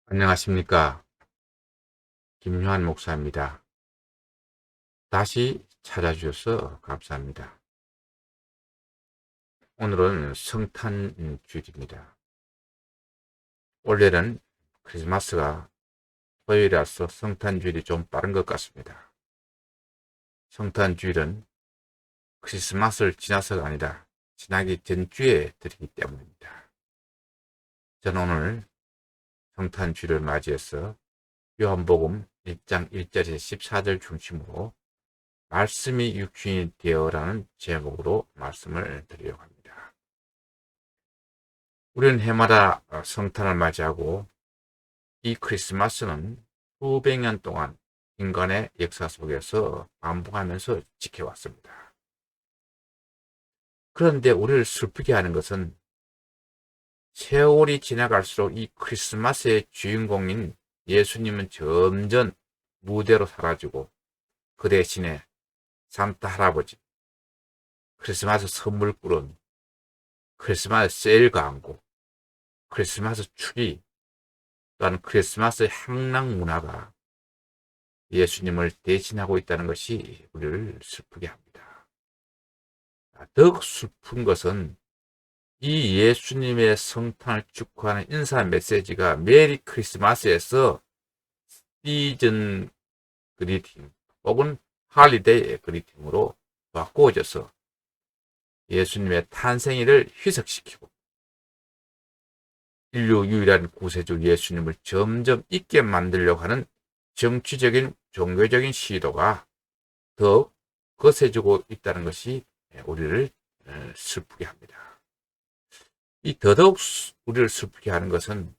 안녕하십니까. 김요한 목사입니다. 다시 찾아주셔서 감사합니다. 오늘은 성탄주일입니다. 원래는 크리스마스가 토요일이라서 성탄주일이 좀 빠른 것 같습니다. 성탄주일은 크리스마스를 지나서가 아니라 지나기 전주에 드리기 때문입니다. 저는 오늘 성탄주일을 맞이해서 요한복음 1장 1절에서 14절 중심으로 말씀이 육신이 되어라는 제목으로 말씀을 드리려고 합니다. 우리는 해마다 성탄을 맞이하고 이 크리스마스는 수백 년 동안 인간의 역사 속에서 반복하면서 지켜왔습니다. 그런데 우리를 슬프게 하는 것은 세월이 지나갈수록 이 크리스마스의 주인공인 예수님은 점점 무대로 사라지고 그 대신에 산타 할아버지, 크리스마스 선물꾼, 크리스마스 세일 광고, 크리스마스 추리, 또한 크리스마스의 향락 문화가 예수님을 대신하고 있다는 것이 우리를 슬프게 합니다. 더욱 슬픈 것은 이 예수님의 성탄을 축하하는 인사 메시지가 메리 크리스마스에서 시즌 그리팅 혹은 할리데이 그리팅으로 바꾸어져서 예수님의 탄생일을 희석시키고 인류 유일한 구세주 예수님을 점점 잊게 만들려고 하는 정치적인 종교적인 시도가 더 거세지고 있다는 것이 우리를 슬프게 합니다. 이 더더욱 우리를 슬프게 하는 것은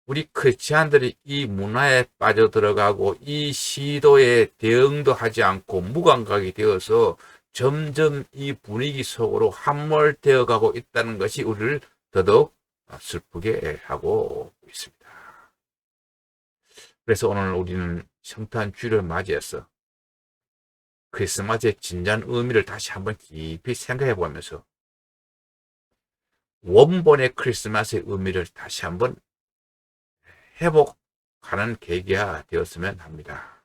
우리 크리스찬들이 이 문화에 빠져들어가고 이 시도에 대응도 하지 않고 무감각이 되어서 점점 이 분위기 속으로 함몰되어 가고 있다는 것이 우리를 더더욱 슬프게 하고 있습니다. 그래서 오늘 우리는 성탄주일을 맞이해서 크리스마스의 진정한 의미를 다시 한번 깊이 생각해 보면서 원본의 크리스마스의 의미를 다시 한번 회복하는 계기가 되었으면 합니다.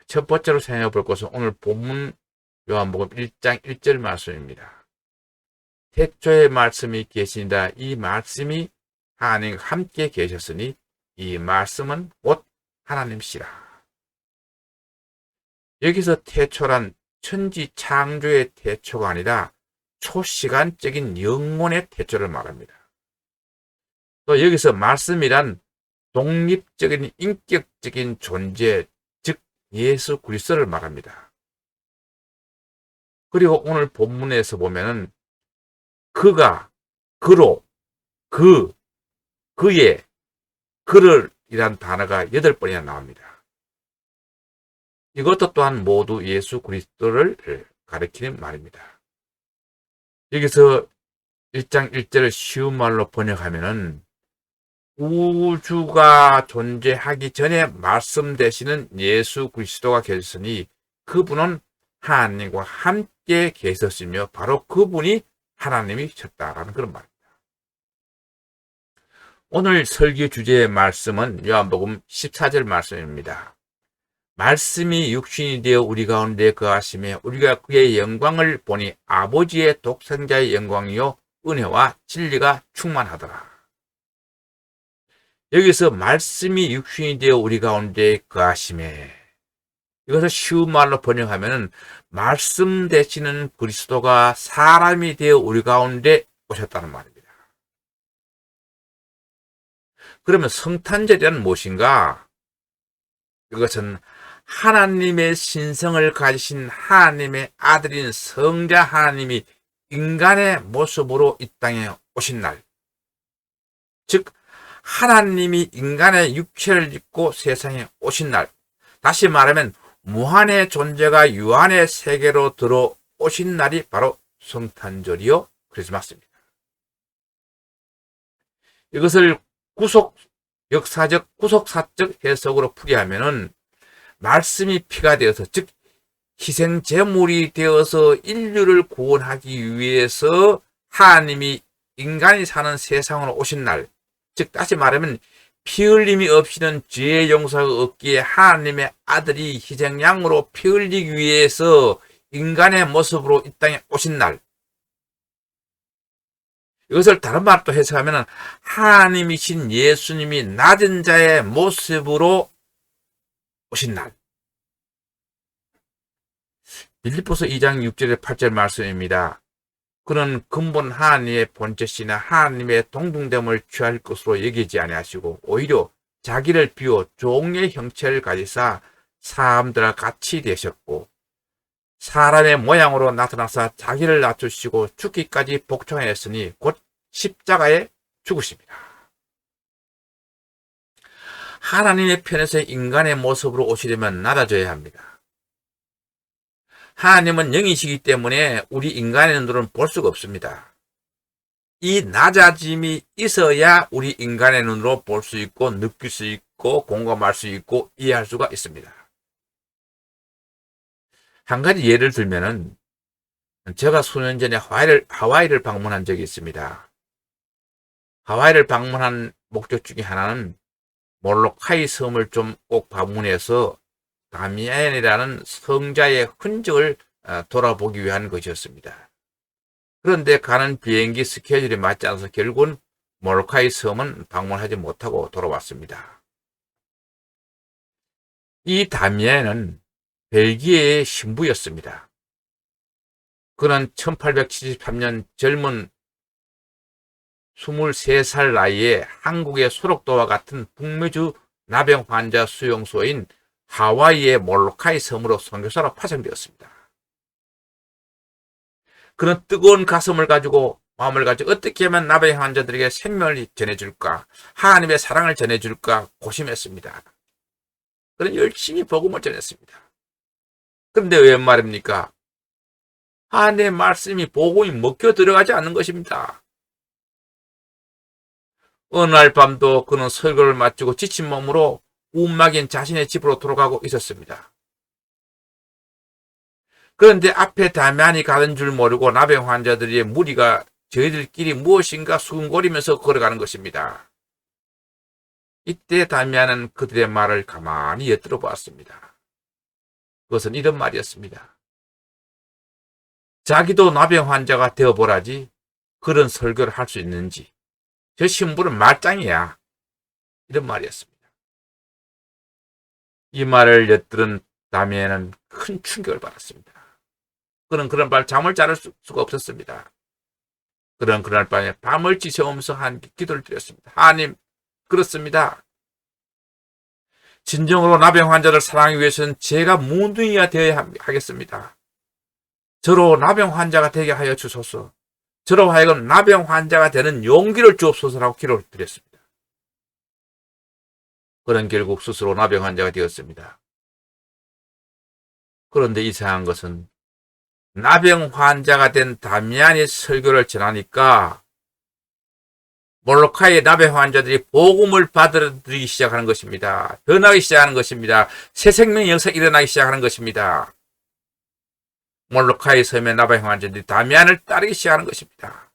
첫 번째로 생각해 볼 것은 오늘 본문 요한복음 1장 1절 말씀입니다. 태초에 말씀이 계시니라. 이 말씀이 하나님과 함께 계셨으니 이 말씀은 곧 하나님이시라. 여기서 태초란 천지 창조의 태초가 아니라 초시간적인 영혼의 태초를 말합니다. 또 여기서 말씀이란 독립적인 인격적인 존재, 즉 예수 그리스도를 말합니다. 그리고 오늘 본문에서 보면은 그가, 그로, 그의, 그를 이란 단어가 8번이나 나옵니다. 이것도 또한 모두 예수 그리스도를 가리키는 말입니다. 여기서 1장 1절을 쉬운 말로 번역하면은 우주가 존재하기 전에 말씀 되시는 예수 그리스도가 계셨으니 그분은 하나님과 함께 계셨으며 바로 그분이 하나님이셨다라는 그런 말입니다. 오늘 설교 주제의 말씀은 요한복음 14절 말씀입니다. 말씀이 육신이 되어 우리 가운데 거하시며 우리가 그의 영광을 보니 아버지의 독생자의 영광이요 은혜와 진리가 충만하더라. 여기서 말씀이 육신이 되어 우리 가운데 거하시매, 이것을 쉬운 말로 번역하면 말씀 되시는 그리스도가 사람이 되어 우리 가운데 오셨다는 말입니다. 그러면 성탄절이란 무엇인가? 이것은 하나님의 신성을 가지신 하나님의 아들인 성자 하나님이 인간의 모습으로 이 땅에 오신 날, 즉 하나님이 인간의 육체를 입고 세상에 오신 날, 다시 말하면 무한의 존재가 유한의 세계로 들어오신 날이 바로 성탄절이요 크리스마스입니다. 이것을 역사적 구속사적 해석으로 풀이하면은 말씀이 피가 되어서, 즉 희생 제물이 되어서 인류를 구원하기 위해서 하나님이 인간이 사는 세상으로 오신 날, 즉 다시 말하면 피 흘림이 없이는 죄의 용서가 없기에 하나님의 아들이 희생양으로 피 흘리기 위해서 인간의 모습으로 이 땅에 오신 날, 이것을 다른 말로 해석하면 하나님이신 예수님이 낮은 자의 모습으로 오신 날. 빌립보서 2장 6절에 8절 말씀입니다. 그는 근본 하나님의 본체시나 하나님의 동등됨을 취할 것으로 여기지 아니하시고 오히려 자기를 비워 종의 형체를 가지사 사람들과 같이 되셨고 사람의 모양으로 나타나사 자기를 낮추시고 죽기까지 복종하였으니 곧 십자가에 죽으십니다. 하나님의 편에서 인간의 모습으로 오시려면 낮아져야 합니다. 하나님은 영이시기 때문에 우리 인간의 눈으로는 볼 수가 없습니다. 이 낮아짐이 있어야 우리 인간의 눈으로 볼 수 있고 느낄 수 있고 공감할 수 있고 이해할 수가 있습니다. 한 가지 예를 들면은 제가 수년 전에 하와이를 방문한 적이 있습니다. 하와이를 방문한 목적 중에 하나는 몰로카이 섬을 좀 꼭 방문해서 다미안이라는 성자의 흔적을 돌아보기 위한 것이었습니다. 그런데 가는 비행기 스케줄이 맞지 않아서 결국은 몰로카이 섬은 방문하지 못하고 돌아왔습니다. 이 다미안은 벨기에의 신부였습니다. 그는 1873년 젊은 23살 나이에 한국의 소록도와 같은 북미주 나병 환자 수용소인 하와이의 몰로카이 섬으로 선교사로 파송되었습니다. 그는 뜨거운 마음을 가지고 어떻게 하면 나병 환자들에게 생명을 전해줄까, 하나님의 사랑을 전해줄까 고심했습니다. 그는 열심히 복음을 전했습니다. 그런데 왜 말입니까? 하나님의 말씀이 복음이 먹혀 들어가지 않는 것입니다. 어느 날 밤도 그는 설교를 마치고 지친 몸으로 움막인 자신의 집으로 돌아가고 있었습니다. 그런데 앞에 다미안이 가는 줄 모르고 나병 환자들의 무리가 저희들끼리 무엇인가 수군거리면서 걸어가는 것입니다. 이때 다미안은 그들의 말을 가만히 엿들어 보았습니다. 그것은 이런 말이었습니다. 자기도 나병 환자가 되어보라지 그런 설교를 할 수 있는지. 저 신부는 말짱이야. 이런 말이었습니다. 이 말을 엿들은 다미안은 큰 충격을 받았습니다. 그는 그런 밤 잠을 잘 수가 없었습니다. 그는 그날 밤에 밤을 지새우면서 한 기도를 드렸습니다. 하나님, 그렇습니다. 진정으로 나병 환자를 사랑하기 위해서는 제가 무능이가 되어야 하겠습니다. 저로 나병 환자가 되게 하여 주소서. 저로 하여금 나병 환자가 되는 용기를 주옵소서라고 기도를 드렸습니다. 그는 결국 스스로 나병 환자가 되었습니다. 그런데 이상한 것은 나병 환자가 된 다미안이 설교를 전하니까 몰로카이의 나병 환자들이 복음을 받아들이기 시작하는 것입니다. 변하기 시작하는 것입니다. 새 생명의 역사가 일어나기 시작하는 것입니다. 몰로카이 섬의 나병 환자들이 다미안을 따르기 시작하는 것입니다.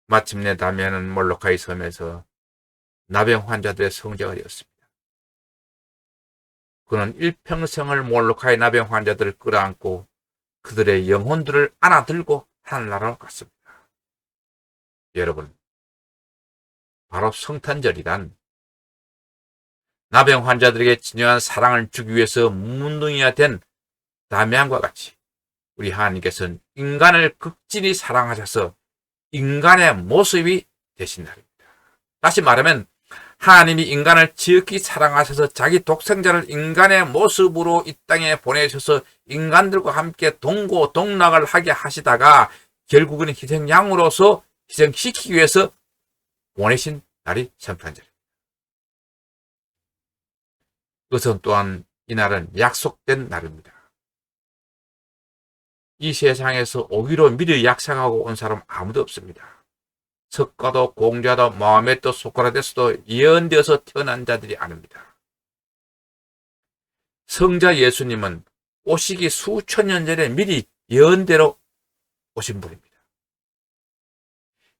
마침내 다미안은 몰로카이 섬에서 나병 환자들의 성자가 되었습니다. 그는 일평생을 몰로카이 나병 환자들을 끌어안고 그들의 영혼들을 안아들고 하늘나라로 갔습니다. 여러분, 바로 성탄절이란 나병 환자들에게 진정한 사랑을 주기 위해서 무문둥이가 된 다미안과 같이 우리 하나님께서는 인간을 극진히 사랑하셔서 인간의 모습이 되신 날입니다. 다시 말하면 하나님이 인간을 지극히 사랑하셔서 자기 독생자를 인간의 모습으로 이 땅에 보내셔서 인간들과 함께 동고동락을 하게 하시다가 결국은 희생양으로서 희생시키기 위해서 보내신 날이 성탄절입니다. 그것은 또한 이날은 약속된 날입니다. 이 세상에서 오기로 미리 약속하고 온 사람 아무도 없습니다. 석가도 공자도 모하메도 소크라테스도 예언되어서 태어난 자들이 아닙니다. 성자 예수님은 오시기 수천 년 전에 미리 예언대로 오신 분입니다.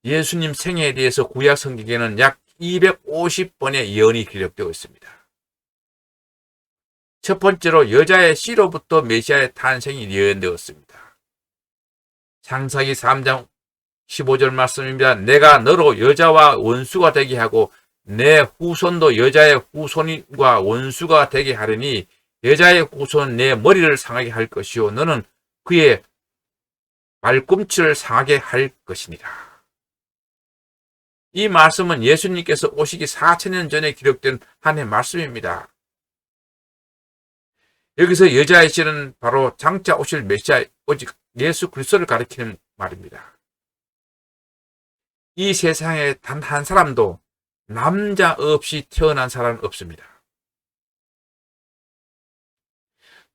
예수님 생애에 대해서 구약 성경에는 약 250번의 예언이 기록되어 있습니다. 첫 번째로 여자의 씨로부터 메시아의 탄생이 예언되었습니다. 창세기 3장 15절 말씀입니다. 내가 너로 여자와 원수가 되게 하고 내 후손도 여자의 후손과 원수가 되게 하리니 여자의 후손은 내 머리를 상하게 할 것이요 너는 그의 발꿈치를 상하게 할 것이니라. 이 말씀은 예수님께서 오시기 4000년 전에 기록된 한 해 말씀입니다. 여기서 여자의 씨는 바로 장차 오실 메시아 오직 예수 그리스도를 가리키는 말입니다. 이 세상에 단 한 사람도 남자 없이 태어난 사람은 없습니다.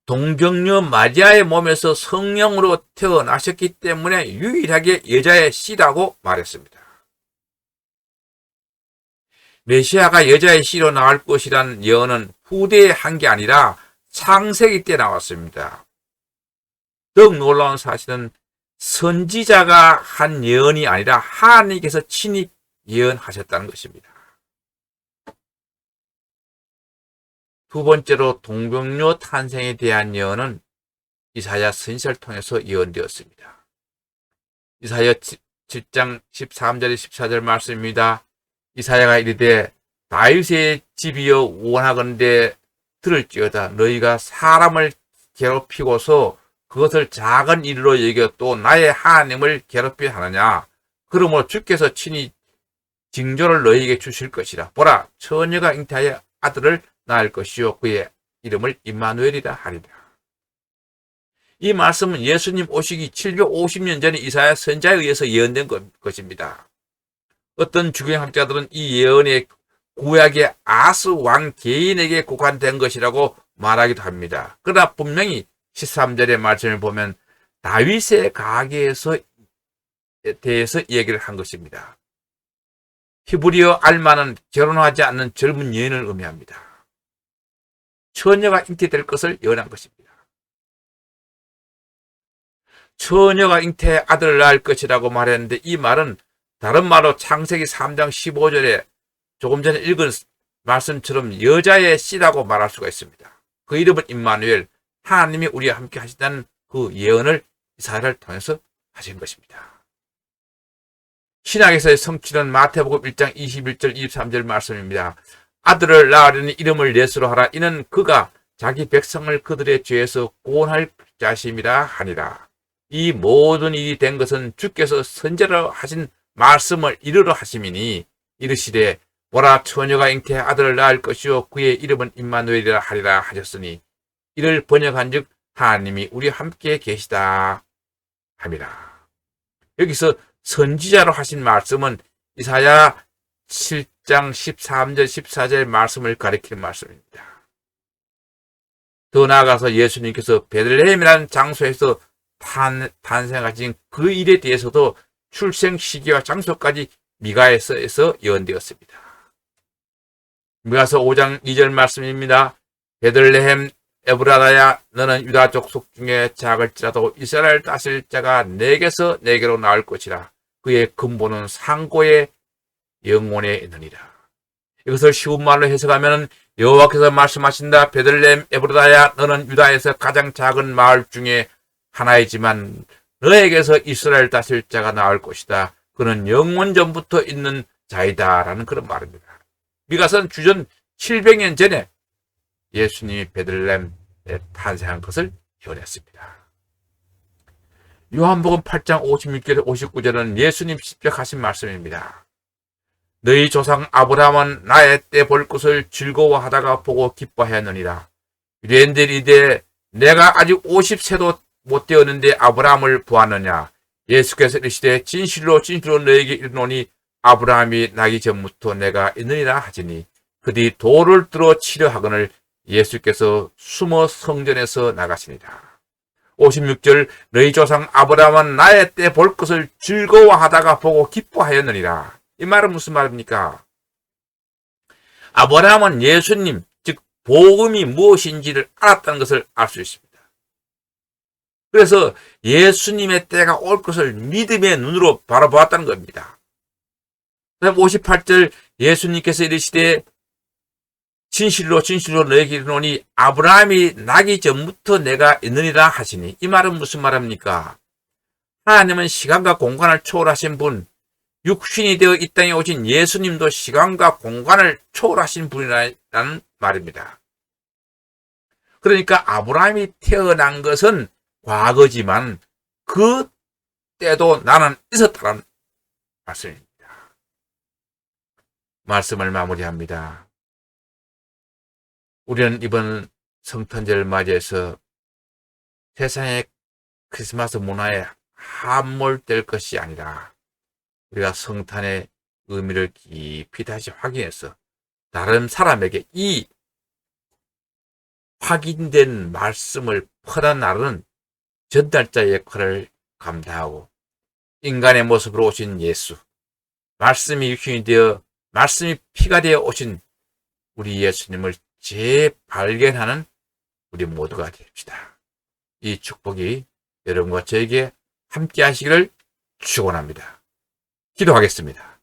동정녀 마리아의 몸에서 성령으로 태어나셨기 때문에 유일하게 여자의 씨라고 말했습니다. 메시아가 여자의 씨로 나올 것이란 예언은 후대에 한 게 아니라 창세기 때 나왔습니다. 더욱 놀라운 사실은 선지자가 한 예언이 아니라 하나님께서 친히 예언하셨다는 것입니다. 두 번째로 동정녀 탄생에 대한 예언은 이사야 선지자를 통해서 예언되었습니다. 이사야 7장 13절 14절 말씀입니다. 이사야가 이르되 다윗의 집이여 원하건대 들을지어다 너희가 사람을 괴롭히고서 그것을 작은 일로 여겨 또 나의 하나님을 괴롭히려 하느냐. 그러므로 주께서 친히 징조를 너희에게 주실 것이라. 보라 처녀가 잉태하여 아들을 낳을 것이요 그의 이름을 임마누엘이라 하리라. 이 말씀은 예수님 오시기 750년 전에 이사야 선지자에 의해서 예언된 것입니다. 어떤 주경학자들은 이 예언의 구약의 아스 왕 개인에게 국한된 것이라고 말하기도 합니다. 그러나 분명히 13절의 말씀을 보면 다윗의 가계에서 대해서 얘기를 한 것입니다. 히브리어 알마는 결혼하지 않는 젊은 여인을 의미합니다. 처녀가 잉태될 것을 예언한 것입니다. 처녀가 잉태해 아들을 낳을 것이라고 말했는데 이 말은 다른 말로 창세기 3장 15절에 조금 전에 읽은 말씀처럼 여자의 씨라고 말할 수가 있습니다. 그 이름은 임마누엘, 하나님이 우리와 함께 하신다는 그 예언을 이사야를 통해서 하신 것입니다. 신약에서의 성취는 마태복음 1장 21절 23절 말씀입니다. 아들을 낳으려니 이름을 예수로 하라. 이는 그가 자기 백성을 그들의 죄에서 구원할 자심이라 하니라. 이 모든 일이 된 것은 주께서 선지자로 하신 말씀을 이루려 하심이니 이르시되 보라 처녀가 잉태해 아들을 낳을 것이요 그의 이름은 임마누엘이라 하리라 하셨으니 이를 번역한즉 하나님이 우리와 함께 계시다 함이라. 여기서 선지자로 하신 말씀은 이사야 7장 13절 14절 말씀을 가리키는 말씀입니다. 더 나아가서 예수님께서 베들레헴이라는 장소에서 탄생하신 그 일에 대해서도 출생 시기와 장소까지 미가에서에서 예언되었습니다. 미가서 5장 2절 말씀입니다. 베들레헴 에브라다야 너는 유다 족속 중에 작을지라도 이스라엘 다스릴 자가 내게서 내게로 나올 것이라. 그의 근본은 상고의 영혼에 있느니라. 이것을 쉬운 말로 해석하면 여호와께서 말씀하신다. 베들레헴 에브라다야 너는 유다에서 가장 작은 마을 중에 하나이지만 너에게서 이스라엘 다스릴 자가 나올 것이다. 그는 영원 전부터 있는 자이다 라는 그런 말입니다. 미가서는 주전 700년 전에 예수님이 베들레헴에 탄생한 것을 예언했습니다. 요한복음 8장 56절 59절은 예수님 직접 하신 말씀입니다. 너희 조상 아브라함은 나의 때 볼 것을 즐거워하다가 보고 기뻐하였느니라. 유대인들이 이르되 내가 아직 50세도 못 되었는데 아브라함을 보았느냐. 예수께서 이르시되 진실로 진실로 너에게 이르노니 아브라함이 나기 전부터 내가 있느니라 하시니 그들이 돌을 들어 치려 하거늘 예수께서 숨어 성전에서 나가시니라. 56절 너희 조상 아브라함은 나의 때 볼 것을 즐거워하다가 보고 기뻐하였느니라. 이 말은 무슨 말입니까? 아브라함은 예수님 즉 복음이 무엇인지를 알았다는 것을 알 수 있습니다. 그래서 예수님의 때가 올 것을 믿음의 눈으로 바라보았다는 겁니다. 그다음 58절 예수님께서 이르시되 진실로 진실로 너에게 이르노니 아브라함이 나기 전부터 내가 있느니라 하시니, 이 말은 무슨 말입니까? 하나님은 시간과 공간을 초월하신 분, 육신이 되어 이 땅에 오신 예수님도 시간과 공간을 초월하신 분이라는 말입니다. 그러니까 아브라함이 태어난 것은 과거지만 그 때도 나는 있었다는 말씀입니다. 말씀을 마무리합니다. 우리는 이번 성탄절을 맞이해서 세상의 크리스마스 문화에 함몰될 것이 아니라 우리가 성탄의 의미를 깊이 다시 확인해서 다른 사람에게 이 확인된 말씀을 퍼나나르는 전달자 역할을 감당하고, 인간의 모습으로 오신 예수, 말씀이 육신이 되어 말씀이 피가 되어 오신 우리 예수님을 재발견하는 우리 모두가 됩시다. 이 축복이 여러분과 저에게 함께 하시기를 축원합니다. 기도하겠습니다.